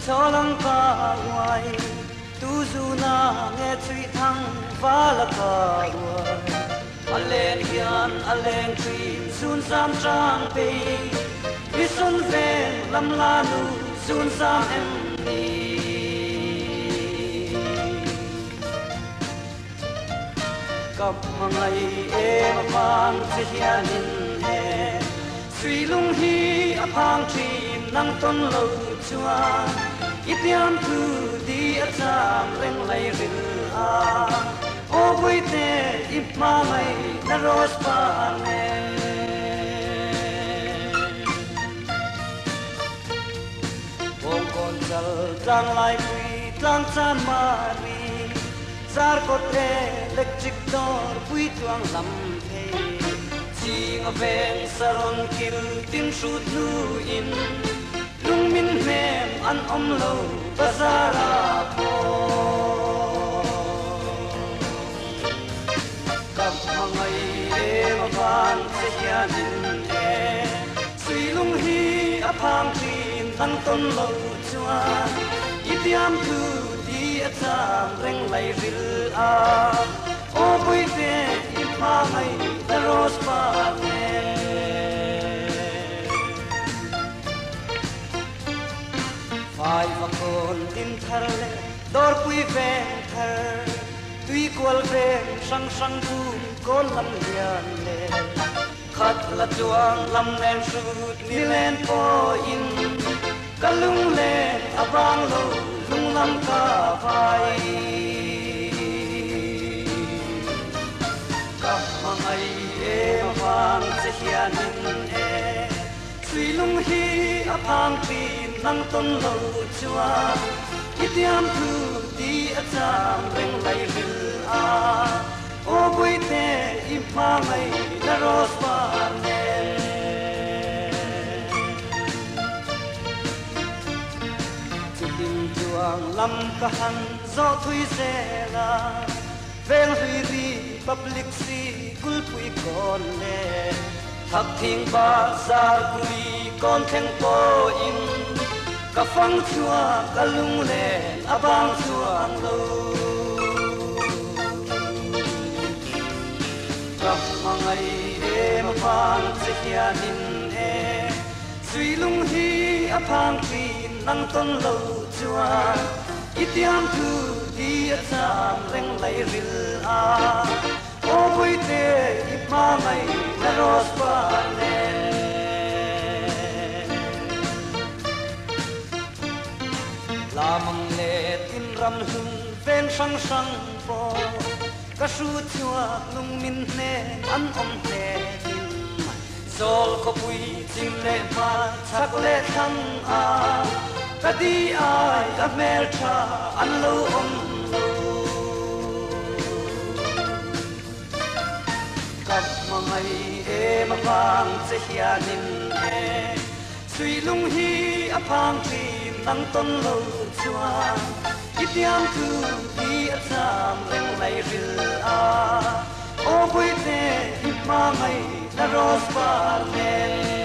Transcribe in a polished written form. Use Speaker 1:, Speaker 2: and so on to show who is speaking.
Speaker 1: cho lăng ca ngoài tu du na nghe truy thăng phá là ca ngoài alen hiền alen truy sun sam trang pe vi sun ven lam la nu sun sam em ni cặp ngày em vang se hiền in he suy lung hi apang truy nang ton lo chua itiam tu di acham reng lai ril a o boi te ipma mai na ros pa ne ong kon chal tang lai pui tang chan ma ri zar ko te electric door pui tuang lam the ching a veng saron kil tin sut nu in lung min mem an om lo bazara po kap mangai em van se hianin e sui lung hi aphang tin nang ton lo chua itiam tu di acham reng lai ril a o pui te ipha mai da ros pa ne ai mà còn tin thar le dor pui ven thar tui kwal ven sang sang tu kon lam lian le khat la chuang lam len sut ni len po in kalung len abang lo lung lam ka vai ka mangai em vang se hianin e sui lung hi aphang tin nang ton lo chua itiam tu di acham reng lai ril a o boi te ipha mai na ros pa ne chitim chuang lam ka han zo thui se la vel hui ri public si kul pui kon le thak thing ba zar kuli kon theng po in ka phang chua ka lung le abang chuang lo ka mangai em phang se hianin e sui lung hi aphang tin nang ton lo chua itiam tu di acham reng lai ril a o boi te ipma mai na ros pa ne la mang le tin ram hung ven sang sang po ka su chua lung min ne an om te tin zol ko pui chim le ma chak le thang a ka di ai ka mel tha an lo om lo kap mangai em vang se hianin e sui lung hi aphang tin nang ton lo chua itiam tu di acham reng lai ril a o boi te ipma mai na ros pa ne